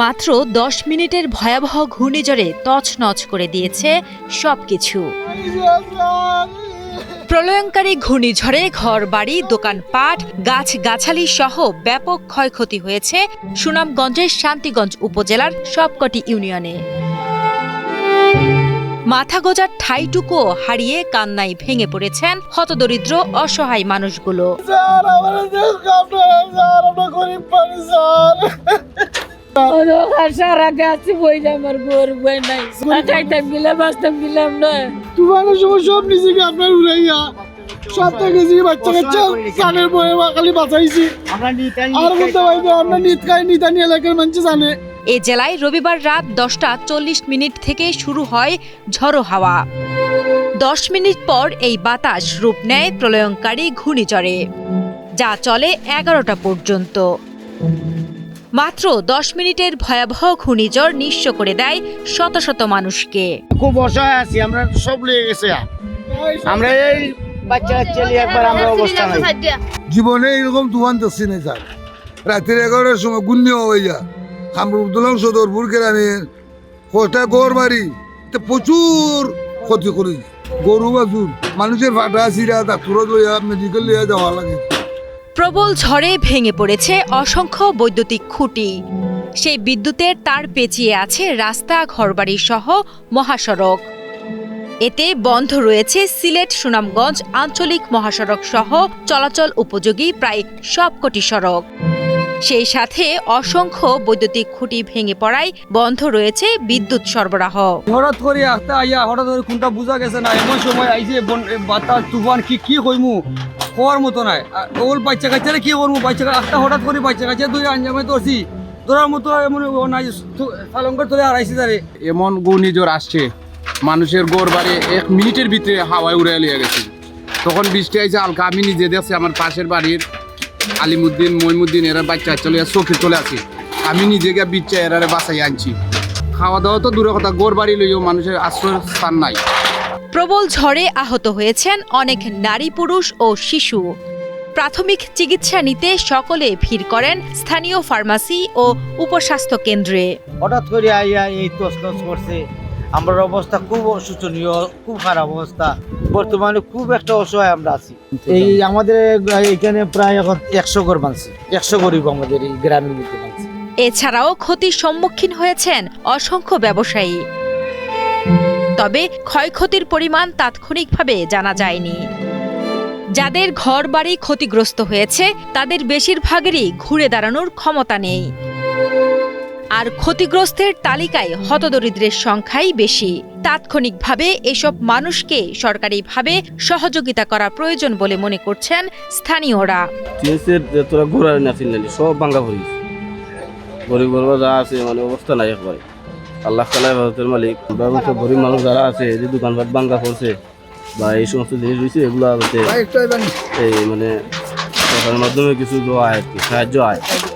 মাত্র 10 মিনিটের ভয়াবহ ঘূর্ণিঝড়ে তছনছ করে দিয়েছে সবকিছু। প্রলয়ঙ্কারী ঘূর্ণিঝড়ে ঘরবাড়ি, দোকানপাট, গাছগাছালি সহ ব্যাপক ক্ষয়ক্ষতি হয়েছে সুনামগঞ্জের শান্তিগঞ্জ উপজেলার সবকটি ইউনিয়নে। মাথা গোজার ঠাইটুকুও হারিয়ে কান্নায় ভেঙে পড়েছেন হতদরিদ্র অসহায় মানুষগুলো। সারা গাছ বইলাম আর গর বই নাই খাইতাম গেলাম বাঁচতাম গেলাম না তুফানের সময় সব নিজেকে আপনার উড়াইয়া সব থেকে বাচ্চা কাচ্চা কানের বয়ে খালি বাঁচাইছি আর বলতে পারবো আমরা নিতানি এলাকার মানুষ জানে। এ জেলায় রবিবার রাত 10:40 থেকে শুরু হয় ঝড়ো হাওয়া। 10 মিনিট পর এই বাতাস রূপ নেয় প্রলয়ঙ্কারী ঘূর্ণিঝড়ে, যা চলে 11টা পর্যন্ত। মাত্র 10 মিনিটের ভয়াবহ ঘূর্ণিঝড় নিঃস্ব করে দেয় শত শত মানুষকে। খুব অসহায় আছি, আমরা সব লেগে গেছে। আমরা এই বাচ্চা ছেলে একবার আমরা অবস্থা নাই। জীবনে এরকম তুফান দেখছি না স্যার। রাতের 11টার সময় গুণ্য হইয়া কামরুবদুল্লাহ সদরপুর গ্রামের কোটা গড় বাড়ি প্রচুর ক্ষতি করে গরু বাছুর মানুষের ফাটা চিরা ডাক্তার লইয়া মেডিকেল লইয়া যাওয়া লাগে। প্রবল ঝড়ে ভেঙে পড়েছে অসংখ্য বৈদ্যুতিক খুঁটি। সেই বিদ্যুতের তার পেঁচিয়ে আছে রাস্তা, ঘরবাড়ি সহ মহাসড়ক। এতে বন্ধ রয়েছে সিলেট সুনামগঞ্জ আঞ্চলিক মহাসড়ক সহ চলাচল উপযোগী প্রায় সবকটি সড়ক। সেই সাথে অসংখ্য বৈদ্যুতিক খুঁটি ভেঙে পড়ায় বন্ধ রয়েছে বিদ্যুৎ সরবরাহ। হঠাৎ করে একটা আইয়া হঠাৎ করে কোনটা বোঝা গেছে না, এমন সময় আইছে বাতাস তুফান কি কইমু হওয়ার মতো নাই। ওল বাচ্চা কাচ্চারে কি করবো, বাচ্চা একটা হঠাৎ করে বাচ্চা কাচ্চা দুই আঞ্জামে ধরছি, ধরার মতো এমন নাই সালঙ্কর ধরে হারাইছি তারে। এমন ঘূর্ণিঝড় আসছে মানুষের গড় বাড়ি 1 মিনিটের ভিতরে হাওয়ায় উড়ে লিয়ে গেছে। তখন বৃষ্টি আইছে হালকা, আমি নিজে দেখছি আমার পাশের বাড়ির আলিমুদ্দিন মইমুদ্দিন এরা বাচ্চা চলে চোখে চলে আসে, আমি নিজেকে বিচ্ছা এরারে বাঁচাই আনছি। খাওয়া দাওয়া তো দূরের কথা, গড় বাড়ি লইও মানুষের আশ্রয় স্থান নাই। প্রবল ঝড়ে আহত হয়েছেন অনেক নারী, পুরুষ ও শিশু। প্রাথমিক চিকিৎসা নিতে সকলে ভিড় করেন স্থানীয় ফার্মাসি ও উপস্বাস্থ্য কেন্দ্রে। হঠাৎ করে আইয়া এই তছনছ করছে। আমার অবস্থা খুব শোচনীয়, খুব খারাপ অবস্থা। বর্তমানে খুব একটা অসহায় আমরা আছি। এই আমাদের এখানে প্রায় এখন 100 ঘর বানছে, 100 গরিব আমাদের এই গ্রামের মধ্যে বানছে। এছাড়াও ক্ষতির সম্মুখীন হয়েছেন অসংখ্য ব্যবসায়ী। তবে ক্ষয়ক্ষতির পরিমাণ তাৎক্ষণিকভাবে জানা যায়নি। যাদের ঘরবাড়ি ক্ষতিগ্রস্ত হয়েছে তাদের বেশিরভাগেরই ঘুরে দাঁড়ানোর ক্ষমতা নেই। আর ক্ষতিগ্রস্তের তালিকায় হতদরিদ্রের সংখ্যাই বেশি। তাৎক্ষণিকভাবে এসব মানুষকে সরকারিভাবে সহযোগিতা করা প্রয়োজন বলে মনে করছেন স্থানীয়রা। তোরা ঘোরা নাছিল সব ভাঙ্গা পড়ি, গরিব গরিব যা আছে মানে অবস্থা নাই একবারে। আল্লাহ তাআলাই ভারতের মালিক। গরিব মানুষ যারা আছে, যে দোকানপাট ভাঙ্গা পড়ছে বা এই সমস্ত জিনিস রয়েছে, এগুলো এই মানে সরকারের মাধ্যমে কিছু দেওয়া হয়, সাহায্য হয়।